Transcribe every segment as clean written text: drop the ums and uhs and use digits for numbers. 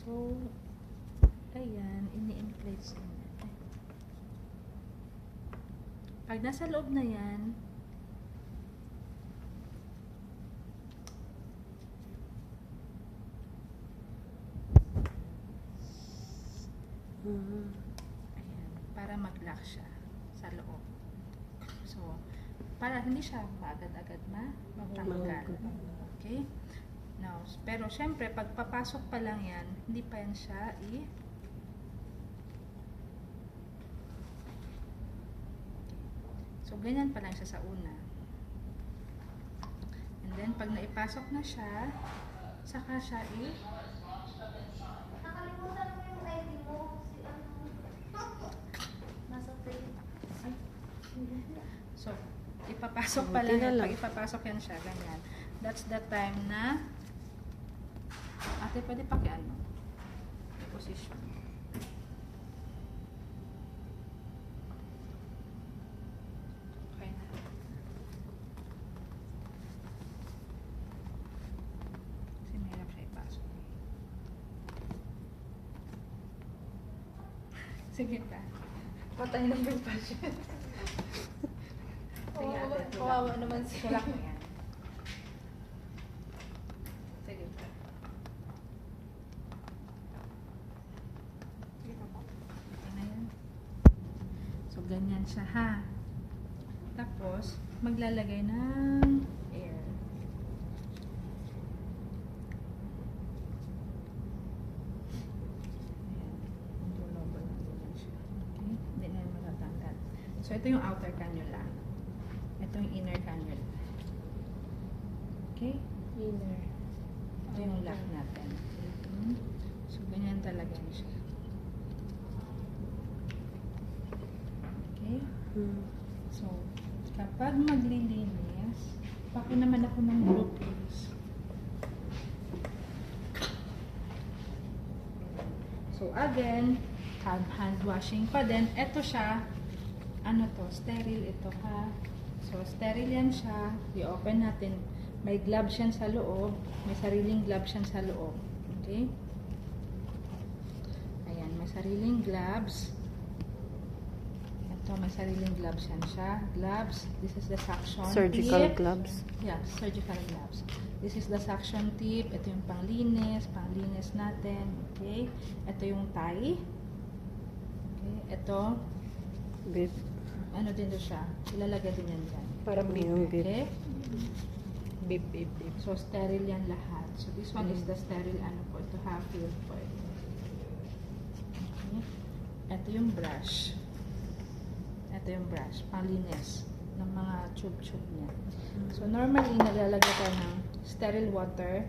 So, ayan, ini-inflate niya. Pag nasa loob na yan, ayan, para mag-lock siya sa loob. So, para hindi siya agad-agad matanggal. Okay? Now, pero syempre, pag papasok pa lang yan, hindi pa yan siya So, ganyan pa lang siya sa una. And then, pag naipasok na siya, saka siya Nakalimutan mo yung ID mo. Si ano? Nasa So, ipapasok pa lang yan. Pag ipapasok yan siya, ganyan. That's the time na ate, pwede pakiano? Position. Okay na. Kasi mahirap siya ipasok. Sige pa. Patay na yung patient. Sige, ate, tulak. Kawawa naman siya. Tulak mo yan. Sige pa. Sige pa po. Okay na yan. So, ganyan siya ha. Tapos, maglalagay ng air. Ayan. Controllable na ganyan siya. Okay? Hindi na yan matatanggal. So, ito yung outer cannula. Ito yung inner cannula. Okay? Inner. Ito yung lock natin. So, ganyan talaga yun siya. Okay? So, kapag maglilinis, paki naman ako ng blue please. So, again, hand washing pa din. Ito siya, ano to, sterile ito ha. So, sterile yan siya. I-open natin. May gloves yan sa loob. May sariling gloves yan sa loob. Okay? Ayan, may sariling gloves. Ito, may sariling gloves yan siya. Gloves. This is the suction Surgical tip. gloves. Yeah, surgical gloves. This is the suction tip. Ito yung panglinis natin. Okay? Ito yung tie. Okay? Ito, Bip. ano din to siya? Ilalagay din yan dyan. Parang yung bip. Okay? Bip, bip, bip. So, sterile yan lahat. So, this one is the sterile ano po. Ito half-filled po ito. Okay? Ito yung brush. Ito yung brush. Panglinis ng mga tube-tube niya. So, normally, naglalagay tayo ng sterile water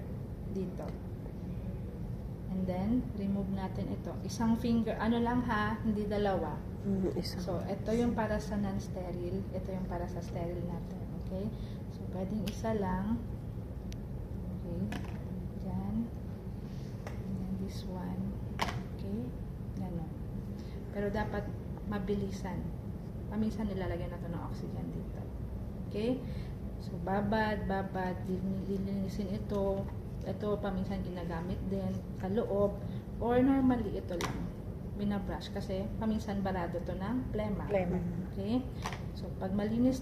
dito. And then, remove natin ito. Isang finger, ano lang ha, hindi dalawa. Isa. So, ito yung para sa non-sterile. Ito yung para sa sterile natin. Okay? So, pwedeng isa lang. Okay? Diyan. And then this one. Okay? Ganon. Pero dapat mabilisan. Paminsan nilalagyan na ito ng oxygen dito. Okay? So, babad, lilinisin ito. Ito, paminsan ginagamit din sa loob. Or normally, ito lang. Binabrush kasi paminsan barado to ng plema. Okay? So, pag malinis,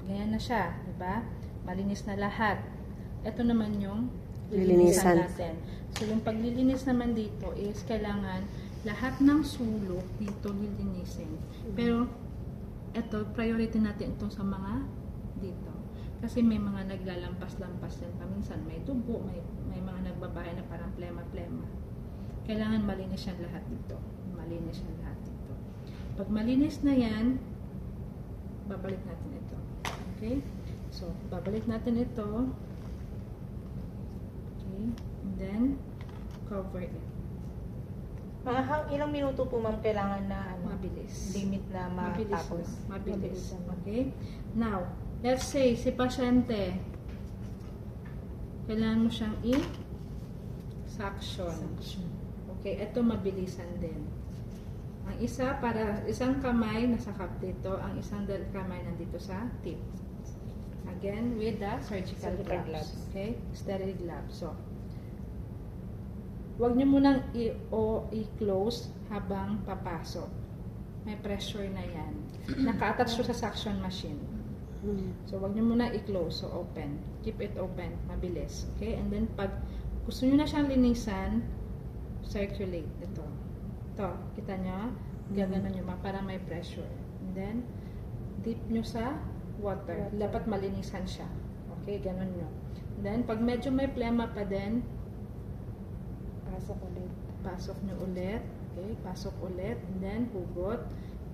ganyan na siya. Diba? Malinis na lahat. Ito naman yung lilinisan natin. So, yung paglilinis naman dito is kailangan lahat ng sulok dito lilinisin. Pero, ito, priority natin ito sa mga dito. Kasi may mga naglalampas-lampas yan. Paminsan may dugo, may mga nagbabahay na parang plema-plema. Kailangan malinis yan lahat dito. Malinis yan lahat dito. Pag malinis na yan, babalik natin ito. Okay? So, babalik natin ito. Okay? And then, cover it. Mga ilang minuto po ma'am kailangan na Mabilis. limit na matapos? Mabilis. Mabilis. Okay? Now, let's say, si pasyente, kailangan mo siyang i-suction. Okay, ito mabilisan din. Ang isa, para isang kamay nasa cup dito, ang isang kamay nandito sa tip. Again, with the surgical gloves. Okay? Sterile gloves. So, Huwag nyo munang i-close habang papasok. May pressure na yan. Naka-attach siya sa suction machine. So, huwag nyo muna i-close. So, open. Keep it open. Mabilis. Okay? And then, pag gusto nyo na siyang linisan, circulate. Ito. Kita nyo? Gaganon nyo para may pressure. And then, dip nyo sa water. Dapat malinisan siya. Okay? Ganon nyo. And then, pag medyo may plema pa din, pasok nyo ulit. Okay? Pasok ulit. And then, hugot.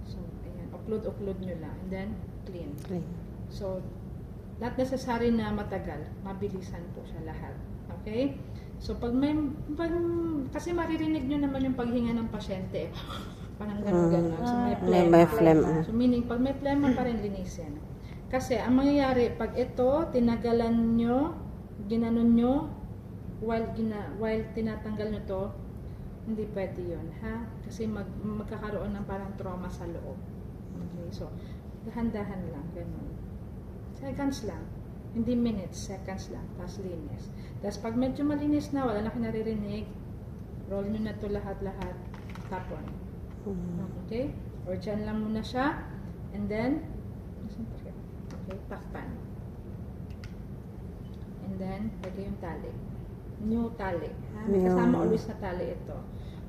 So, ayan. Uklod nyo lang. And then, clean. So, not necessary na matagal. Mabilisan po siya lahat. Okay? So, kasi maririnig nyo naman yung paghinga ng pasyente. Parang gano'n. So, may plema. May phlegm. So, meaning, pag may plema pa rin linisin. Kasi, ang mangyayari, pag ito, tinagalan nyo, ginanon nyo, while tinatanggal nyo to, hindi pwede yun, ha? Kasi magkakaroon ng parang trauma sa loob. Okay? So, dahan-dahan lang, gano'n. Seconds lang. Hindi minutes, seconds lang. Tapos linis. Tapos pag medyo malinis na, wala na kayo naririnig, roll nyo na to lahat-lahat. Tapon. Okay? Or dyan lang muna siya. And then, okay, takpan. And then, lagay yung tali. New tali. Ha? May kasama always na tali ito.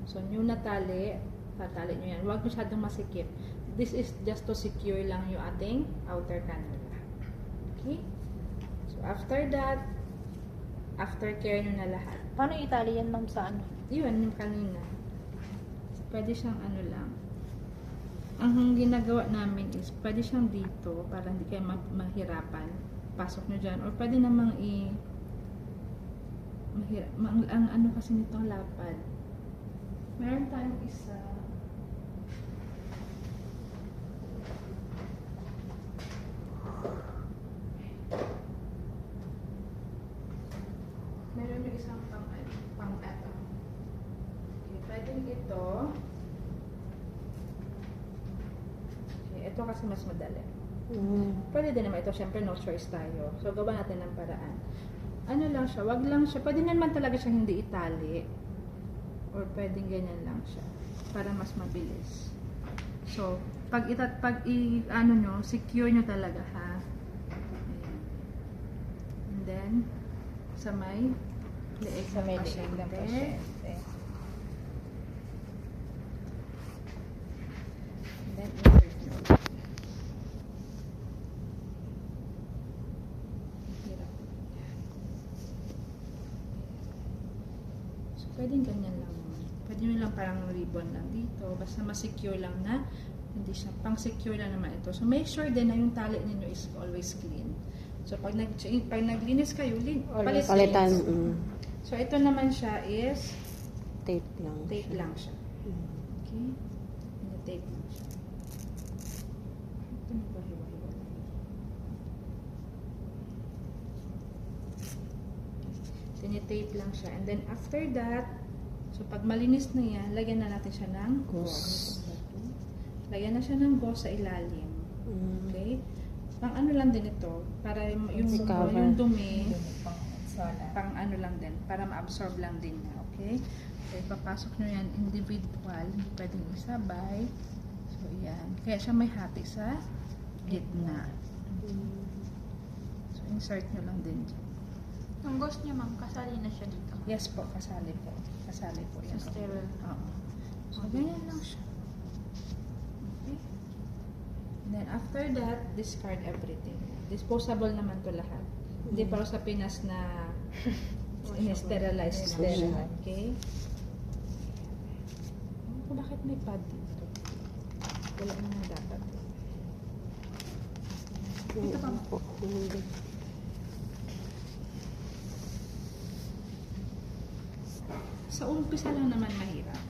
So, new na tali, tatali nyo yan. Huwag masyadong masikip. This is just to secure lang yung ating outer cannula. Okay? So, after that, aftercare nyo na lahat. Paano itali yan, ma'am, sa ano? Yun, yung kanina. Pwede siyang ano lang. Ang ginagawa namin is, pwede siyang dito para hindi kayo mahirapan. Pasok nyo dyan. Or pwede namang ang ano kasi nito lapad. Meron tayong isa. Meron yung isang pang-eto. Okay, pwedeng ito. Okay, ito kasi mas madali. Pwede din naman ito, syempre no choice tayo. So, gawa natin ng paraan. Ano lang siya, wag lang siya. Pwede naman talaga siya hindi itali. Or pwedeng ganyan lang siya. Para mas mabilis. So, pag ano nyo, secure nyo talaga ha. Ayan. And then, sa may leeg ng pasyente. And then, insert nyo. Hirap. So, pwedeng ganyan lang. Pwede nyo lang parang ribbon lang dito. Basta ma-secure lang na. Hindi siya. Pang-secure lang naman ito. So, make sure din na yung tali ninyo is always clean. So, pag naglinis kayo, Palitan. So, ito naman siya is Tape lang. tape lang siya. Okay? Tape lang siya. Ito na ba hiwa-hiwa? Tinitape lang siya. And then, after that, so, pag malinis na yan, lagyan na natin siya ng gauze. Lagyan na siya ng gauze sa ilalim. Okay? Pang ano lang din ito, para yung dumi, pang ano lang din, para ma-absorb lang din niya. Okay? So, ipapasok nyo yan individual, hindi pwedeng isabay. So, yan. Kaya siya may hati sa gitna. So, insert nyo lang din dyan. Ang ghost niya, ma'am, kasali na siya dito. Yes po, kasali po. Kasali po yan. Sa sterile. Oo. So, ganyan lang siya. Okay? And then, after that, discard everything. Disposable naman to lahat. Hindi para sa Pinas na in-sterilize na siya. Okay? Bakit may pad dito? Wala naman dapat. Ito pa po. Sa umpisa lang naman mahirap.